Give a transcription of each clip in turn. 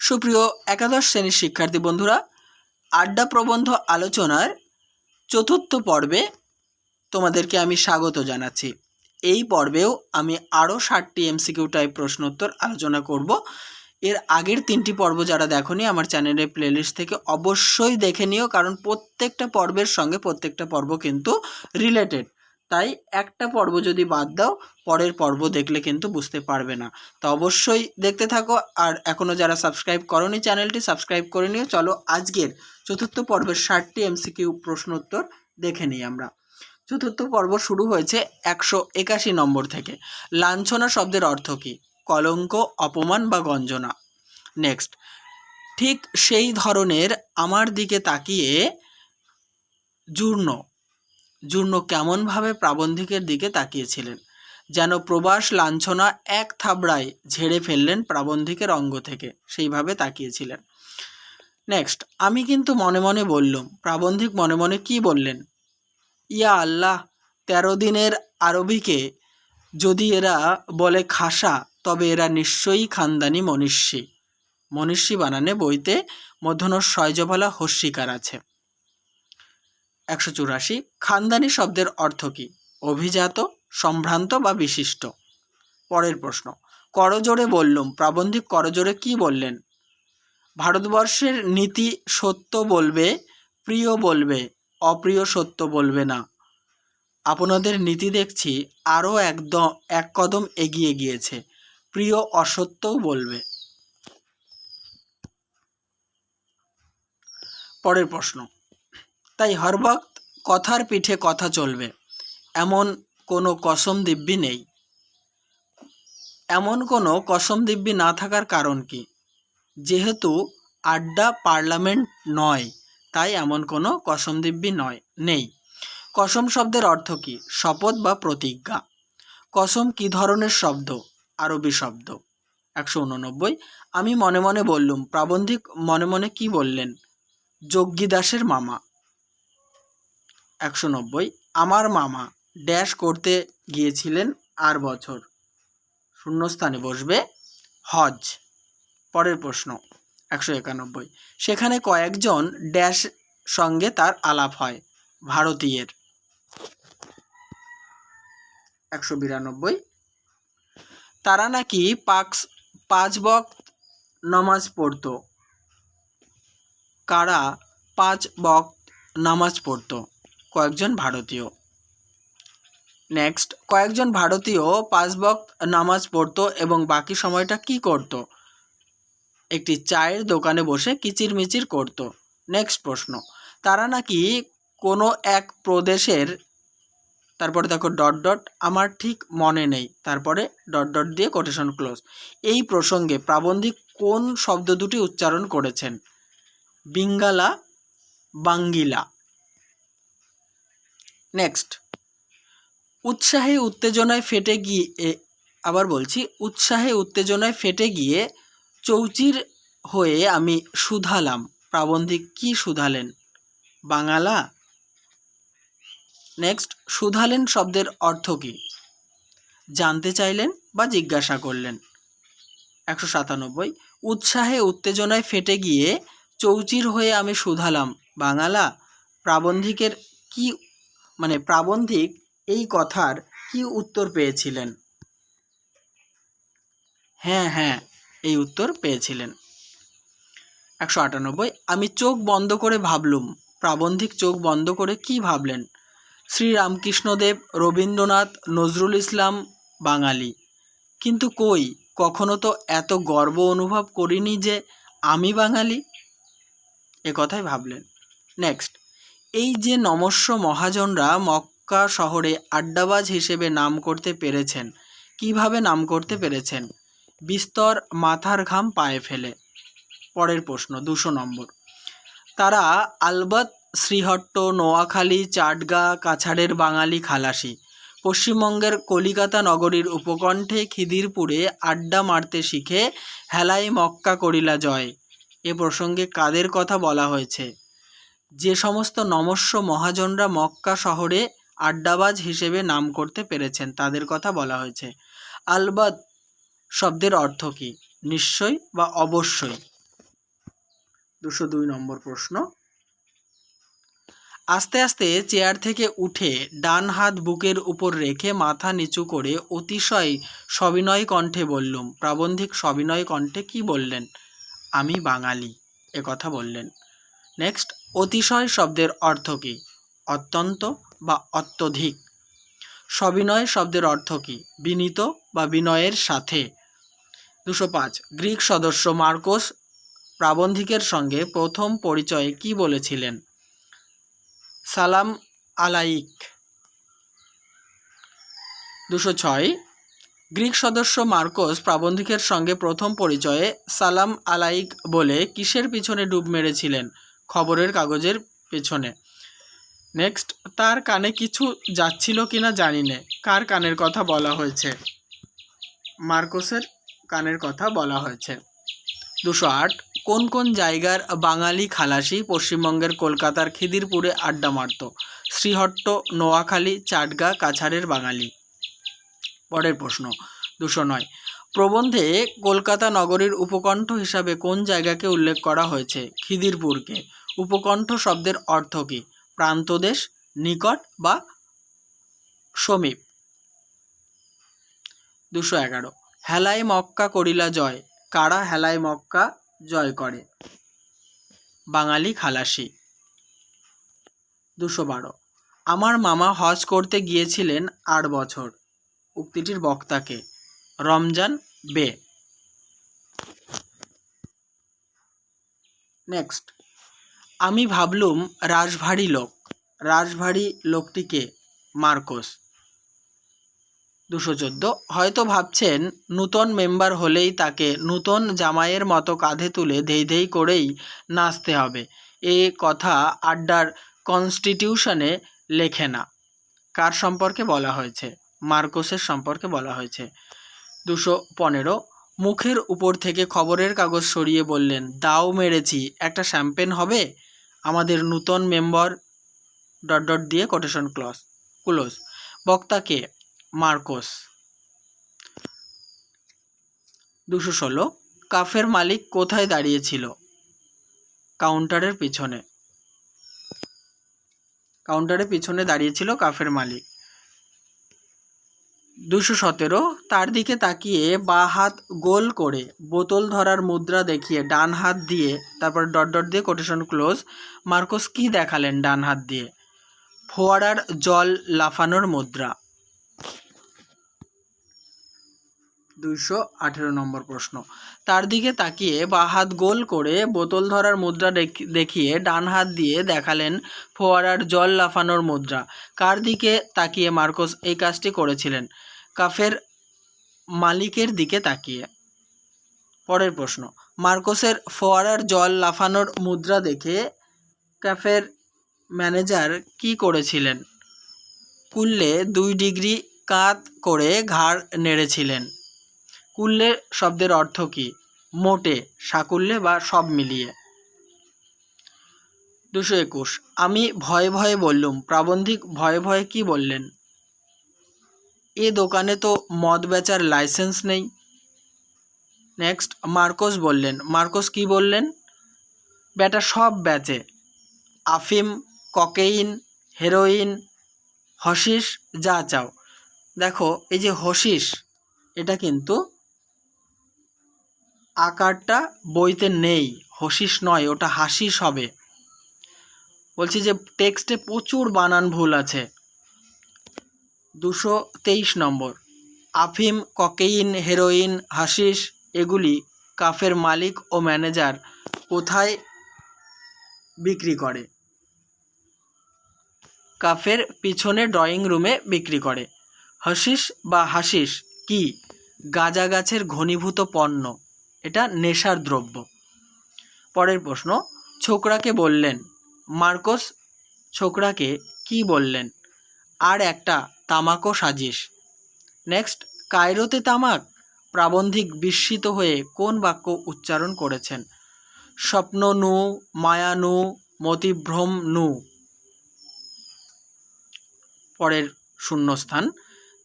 সুপ্রিয় একাদশ শ্রেণীর শিক্ষার্থী বন্ধুরা, আড্ডা প্রবন্ধ আলোচনার চতুর্থ পর্বে তোমাদেরকে আমি স্বাগত জানাচ্ছি। এই পর্বেও আমি আরও 60টি এমসিকিউ টাইপ প্রশ্নোত্তর আলোচনা করব। এর আগের 3টি পর্ব যারা দেখোনি আমার চ্যানেলের প্লেলিস্ট থেকে অবশ্যই দেখে নিও, কারণ প্রত্যেকটা পর্বের সঙ্গে প্রত্যেকটা পর্ব কিন্তু রিলেটেড। তাই একটা পর্ব যদি বাদ দাও, পরের পর্ব দেখলে কিন্তু বুঝতে পারবে না। তো অবশ্যই দেখতে থাকো, আর এখনও যারা সাবস্ক্রাইব করোনি চ্যানেলটি সাবস্ক্রাইব করে নিও। চলো আজকের চতুর্থ পর্বের 60টি এমসিকিউ প্রশ্নোত্তর দেখে নিই আমরা। চতুর্থ পর্ব শুরু হয়েছে 181 নম্বর থেকে। লাঞ্ছনা শব্দের অর্থ কী? কলঙ্ক, অপমান বা গঞ্জনা। নেক্সট, ঠিক সেই ধরনের আমার দিকে তাকিয়ে জূর্ণ কেমনভাবে প্রাবন্ধিকের দিকে তাকিয়েছিলেন, যেন প্রবাস লাঞ্ছনা এক থাবড়ায় ঝেড়ে ফেললেন প্রাবন্ধিকের অঙ্গ থেকে, সেইভাবে তাকিয়েছিলেন। নেক্সট, আমি কিন্তু মনে মনে বললুম। প্রাবন্ধিক মনে মনে কি বললেন? ইয়া আল্লাহ, 13 দিনের আরবিকে যদি এরা বলে খাসা, তবে এরা নিশ্চয়ই খানদানি মনীষী। মনীষী বানানে বইতে মধ্যনর শয়জফলা হস্যিকার আছে। 184, খানদানি শব্দের অর্থ কী? অভিজাত, সম্ভ্রান্ত বা বিশিষ্ট। পরের প্রশ্ন, করজোড়ে বললুম। প্রাবন্ধিক করজোড়ে কি বললেন? ভারতবর্ষের নীতি সত্য বলবে, প্রিয় বলবে, অপ্রিয় সত্য বলবে না। আপনাদের নীতি দেখছি আরও এক কদম এগিয়ে গিয়েছে, প্রিয় অসত্যও বলবে। পরের প্রশ্ন, তাই হর বক্ত কথার পিঠে কথা চলবে, এমন কোনো কসম দিব্যি নেই। এমন কোনো কসম দিব্যি না থাকার কারণ কি? যেহেতু আড্ডা পার্লামেন্ট নয়, তাই এমন কোনো কসম দিব্যি নেই। কসম শব্দের অর্থ কী? শপথ বা প্রতিজ্ঞা। কসম কী ধরনের শব্দ? আরবি শব্দ। 189, আমি মনে মনে বললুম। প্রাবন্ধিক মনে মনে কি বললেন? যোগ্যীদাসের মামা। 190, আমার মামা ড্যাশ করতে গিয়েছিলেন আর বছর, শূন্যস্থানে বসবে হজ। পরের প্রশ্ন 191, সেখানে কয়েকজন ড্যাশ সঙ্গে তার আলাপ হয়, ভারতীয়ের। 192, তারা নাকি 5 ওয়াক্ত নামাজ পড়ত। কারা 5 ওয়াক্ত নামাজ পড়ত? কয়েকজন ভারতীয়। নেক্সট, কয়েকজন ভারতীয় 5 ওয়াক্ত নামাজ পড়ত এবং বাকি সময়টা কি করত? একটি চায়ের দোকানে বসে কিচিরমিচির করত। নেক্সট প্রশ্ন, তারা নাকি কোনো এক প্রদেশের, তারপরে দেখো ডট ডট, আমার ঠিক মনে নেই, তারপরে ডট ডট দিয়ে কোটেশন ক্লোজ। এই প্রসঙ্গে প্রাবন্ধিক কোন শব্দ দুটি উচ্চারণ করেছেন? বিঙ্গালা, বাঙ্গিলা। নেক্সট, উৎসাহে উত্তেজনায় ফেটে গিয়ে চৌচির হয়ে আমি শুধালাম। প্রাবন্ধিক কি শুধালেন? বাঙালা। নেক্সট, শুধালেন শব্দের অর্থ কী? জানতে চাইলেন বা জিজ্ঞাসা করলেন। 197, উৎসাহে উত্তেজনায় ফেটে গিয়ে চৌচির হয়ে আমি শুধালাম, বাঙালা। প্রাবন্ধিকের কি প্রাবন্ধিক এই কথার কি উত্তর পেয়েছিলেন? হ্যাঁ, এই উত্তর পেয়েছিলেন। 198, আমি চোখ বন্ধ করে ভাবলুম। প্রাবন্ধিক চোখ বন্ধ করে কি ভাবলেন? শ্রীরামকৃষ্ণদেব, রবীন্দ্রনাথ, নজরুল ইসলাম বাঙালি। কিন্তু কই, কখনো তো এত গর্ব অনুভব করিনি যে আমি বাঙালি, এ কথাই ভাবলেন। নেক্সট, এই যে নমস্য মহাজনরা মক্কা শহরে আড্ডাবাজ হিসেবে নাম করতে পেরেছেন, কিভাবে নাম করতে পেরেছেন? বিস্তর মাথার ঘাম পায়ে ফেলে। পরের প্রশ্ন 200 নম্বর, তারা আলবৎ শ্রীহট্ট, নোয়াখালী, চাটগাঁ, কাছাড়ের বাঙালি খালাসি। পশ্চিমবঙ্গের কলিকাতা নগরীর উপকণ্ঠে খিদিরপুরে আড্ডা মারতে শিখে হেলায় মক্কা করিলা জয়। এ প্রসঙ্গে কাদের কথা বলা হয়েছে? যে সমস্ত নমস্য মহাজনরা মক্কা শহরে আড্ডাবাজ হিসেবে নাম করতে পেরেছেন তাদের কথা বলা হয়েছে। আলবৎ শব্দের অর্থ কী? নিশ্চয়ই বা অবশ্যই। 202 নম্বর প্রশ্ন। আস্তে আস্তে চেয়ার থেকে উঠে ডান হাত বুকের উপর রেখে মাথা নিচু করে অতিশয় সবিনয় কণ্ঠে বললুম। প্রাবন্ধিক সবিনয় কণ্ঠে কি বললেন? আমি বাঙালি, কথা বললেন। নেক্সট, অতিশয় শব্দের অর্থ কী? অত্যন্ত বা অত্যধিক। সবিনয় শব্দের অর্থ কী? বিনীত বা বিনয়ের সাথে। 205, গ্রিক সদস্য মার্কোস প্রাবন্ধিকের সঙ্গে প্রথম পরিচয়ে কি বলেছিলেন? সালাম আলাইক। 206, গ্রিক সদস্য মার্কোস প্রাবন্ধিকের সঙ্গে প্রথম পরিচয়ে সালাম আলাইক বলে কিসের পিছনে ডুব মেরেছিলেন? খবরের কাগজের পেছনে। নেক্সট, তার কানে কিছু যাচ্ছিল কিনা জানি নে, কার কানের কথা বলা হয়েছে? মার্কোসের কানের কথা বলা হয়েছে। 208, কোন কোন জায়গার বাঙালি খালাসি পশ্চিমবঙ্গের কলকাতার খিদিরপুরে আড্ডা মারত? শ্রীহট্ট, নোয়াখালী, চাটগা, কাছাড়ের বাঙালি। পরের প্রশ্ন 209, প্রবন্ধে কলকাতা নগরীর উপকণ্ঠ হিসাবে কোন জায়গাকে উল্লেখ করা হয়েছে? খিদিরপুরকে। উপকণ্ঠ শব্দের অর্থ কী? প্রান্তদেশ, নিকট বা সমীপ। 211, হেলায় মক্কা করিলা জয়, কারা হেলায় মক্কা জয় করে? বাঙালি খালাসি। 212, আমার মামা হজ করতে গিয়েছিলেন 8 বছর, উক্তিটির বক্তাকে? রমজান বে। নেক্সট, আমি ভাবলুম রাশভারী লোক, রাশভারী লোকটিকে? মার্কোস। 214, হয়তো ভাবছেন নূতন মেম্বার হলেই তাকে নূতন জামাইয়ের মতো কাঁধে তুলে ধেই ধেই করেই নাচতে হবে, এ কথা আড্ডার কনস্টিটিউশনে লেখে না। কার সম্পর্কে বলা হয়েছে? মার্কোসের সম্পর্কে বলা হয়েছে। 215, মুখের উপর থেকে খবরের কাগজ সরিয়ে বললেন, দাও মেরেছি, একটা শ্যাম্পেন হবে? আমাদের নূতন মেম্বার ... দিয়ে কোটেশন ক্লোজ। বক্তাকে? মার্কোস। 216, কাফের মালিক কোথায় দাঁড়িয়েছিল? কাউন্টারের পিছনে। কাউন্টারের পিছনে দাঁড়িয়েছিল কাফের মালিক। 217, তার দিকে তাকিয়ে বা হাত গোল করে বোতল ধরার মুদ্রা দেখিয়ে ডান হাত দিয়ে, তারপর ... দিয়ে কোটেশন ক্লোজ। মার্কোস কি দেখালেন ডান হাত দিয়ে? ফোয়ারার জল লাফানোর মুদ্রা। 218 নম্বর প্রশ্ন, তার দিকে তাকিয়ে বা হাত গোল করে বোতল ধরার মুদ্রা দেখিয়ে ডান হাত দিয়ে দেখালেন ফোয়ারার জল লাফানোর মুদ্রা। কার দিকে তাকিয়ে মার্কোস এই কাজটি করেছিলেন? কাফের মালিকের দিকে তাকিয়ে। পরের প্রশ্ন, মার্কোসের ফোয়ারার জল লাফানোর মুদ্রা দেখে ক্যাফের ম্যানেজার কি করেছিলেন? কুল্লে 2 ডিগ্রি কাত করে ঘাড় নেড়েছিলেন। কুল্লে শব্দের অর্থ কী? মোটে, সাকুল্যে বা সব মিলিয়ে। 221, আমি ভয়ে ভয়ে বললুম। প্রাবন্ধিক ভয়ে ভয়ে কি বললেন? এ দোকানে তো মদ বেচার লাইসেন্স নেই। নেক্সট, মার্কোস বললেন। মার্কোস কি বললেন? বেটা সব বেচে, আফিম, ককেইন, হেরোইন, হশিশ, যা চাও। দেখো, এই যে হশিশ, এটা কিন্তু আকারটা বইতে নেই, হশিশ নয়, ওটা হাসিস হবে। বলছি যে টেক্সটে প্রচুর বানান ভুল আছে। 223 নম্বর, আফিম, ককেইন, হেরোইন, হাশিশ এগুলি কাফের মালিক ও ম্যানেজার কোথায় বিক্রি করে? কাফের পিছনে ড্রয়িং রুমে বিক্রি করে। হাশিশ বা হাশিশ কি? গাঁজা গাছের ঘনীভূত পণ্য, এটা নেশার দ্রব্য। পরের প্রশ্ন, ছোকরাকে বললেন। মার্কোস ছোকরাকে কি বললেন? আর একটা তামাকও সাজিস। নেক্সট, কায়রোতে তামাক? প্রাবন্ধিক বিস্মিত হয়ে কোন বাক্য উচ্চারণ করেছেন? স্বপ্ন নু, মায়া নু, মতিভ্রম নু। পরের শূন্যস্থান,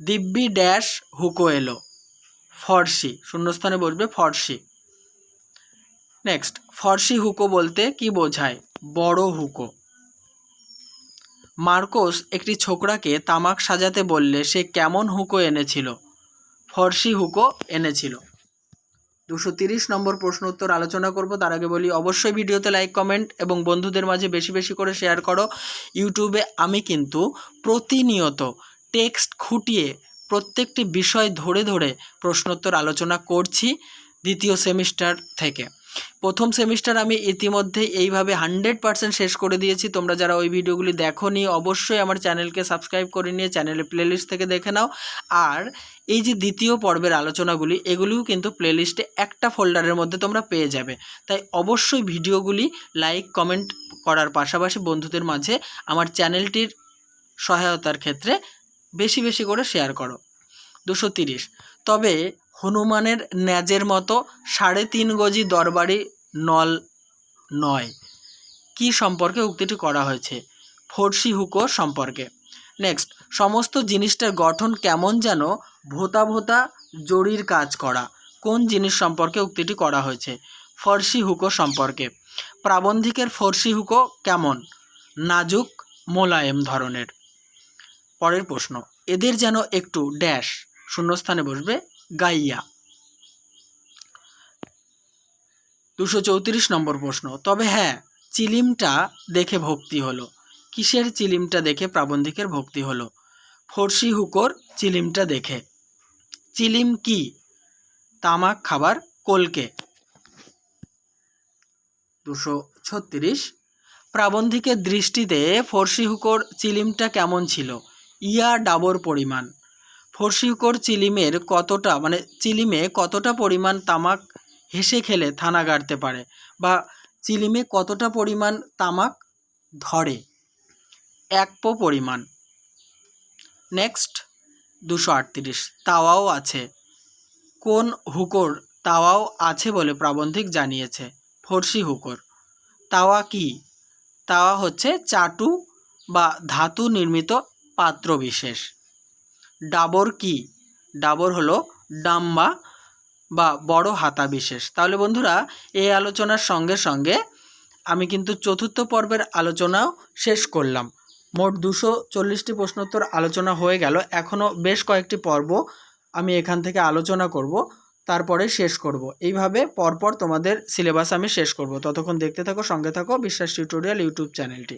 দিব্যি ড্যাশ হুকো এলো। ফর্সি, শূন্যস্থানে বসবে ফর্সি। নেক্সট, ফর্সি হুকো বলতে কি বোঝায়? বড় হুকো। মার্কোস একটি ছোকরাকে তামাক সাজাতে বললে সে কেমন হুকো এনেছিল? ফর্সি হুকো এনেছিল। 230 নম্বর প্রশ্ন উত্তর আলোচনা করব। তার আগে বলি অবশ্যই ভিডিওতে লাইক, কমেন্ট এবং বন্ধুদের মাঝে বেশি বেশি করে শেয়ার করো। ইউটিউবে আমি কিন্তু প্রতিনিয়ত টেক্সট খুঁটিয়ে প্রত্যেকটি বিষয় ধরে ধরে প্রশ্নোত্তর আলোচনা করছি দ্বিতীয় সেমিস্টার থেকে। প্রথম সেমিস্টার আমি ইতিমধ্যেই এইভাবে 100% শেষ করে দিয়েছি। তোমরা যারা ওই ভিডিওগুলি দেখোনি অবশ্যই আমার চ্যানেলকে সাবস্ক্রাইব করে নিয়ে চ্যানেলের প্লেলিস্ট থেকে দেখে নাও। আর এই যে দ্বিতীয় পর্বের আলোচনাগুলি এগুলিও কিন্তু প্লেলিস্টে একটা ফোল্ডারের মধ্যে তোমরা পেয়ে যাবে। তাই অবশ্যই ভিডিওগুলি লাইক, কমেন্ট করার পাশাপাশি বন্ধুদের মাঝে আমার চ্যানেলটির সহায়তার ক্ষেত্রে বেশি বেশি করে শেয়ার করো। 230, তবে হনুমানের ন্যাজের মতো 3.5 গজি দরবারি নল নয়, কি সম্পর্কে উক্তিটি করা হয়েছে? ফর্সি হুকো সম্পর্কে। নেক্সট, সমস্ত জিনিসটার গঠন কেমন যেন ভোতা ভোতা জরির কাজ করা, কোন জিনিস সম্পর্কে উক্তিটি করা হয়েছে? ফর্সি হুকো সম্পর্কে। প্রাবন্ধিকের ফর্সি হুকো কেমন? নাজুক, মোলায়েম ধরনের। পরের প্রশ্ন, এদের যেন একটু ড্যাশ, শূন্যস্থানে বসবে গাইয়া। 234 নম্বর প্রশ্ন, তবে হ্যাঁ চিলিমটা দেখে ভক্তি হলো। কিসের চিলিমটা দেখে প্রাবন্ধিকের ভক্তি হলো? ফর্সি হুকোর চিলিমটা দেখে। চিলিম কি? তামাক খাবার কলকে। 236, প্রাবন্ধিকের দৃষ্টিতে ফর্সি হুকোর চিলিমটা কেমন ছিল? ইয়া ডাবর পরিমাণ। ফর্সি হুকোর চিলিমের কতটা চিলিমে কতটা পরিমাণ তামাক হেসে খেলে থানা গাড়তে পারে, বা চিলিমে কতটা পরিমাণ তামাক ধরে? 1 পো পরিমাণ। নেক্সট, 238, তাওয়াও আছে। কোন হুকোর তাওয়াও আছে বলে প্রাবন্ধিক জানিয়েছে? ফর্সি হুকোর। তাওয়া কি? তাওয়া হচ্ছে চাটু বা ধাতু নির্মিত পাত্র বিশেষ। ডাবর কি? ডাবর হলো ডাম্বা বা বড় হাতা বিশেষ। তাহলে বন্ধুরা এই আলোচনার সঙ্গে সঙ্গে আমি কিন্তু চতুর্থ পর্বের আলোচনাও শেষ করলাম। মোট 240টি প্রশ্নোত্তর আলোচনা হয়ে গেল। এখনও বেশ কয়েকটি পর্ব আমি এখান থেকে আলোচনা করব, তারপরে শেষ করব। এইভাবে পরপর তোমাদের সিলেবাস আমি শেষ করব। ততক্ষণ দেখতে থাকো, সঙ্গে থাকো বিশ্বাস টিউটোরিয়াল ইউটিউব চ্যানেলটি।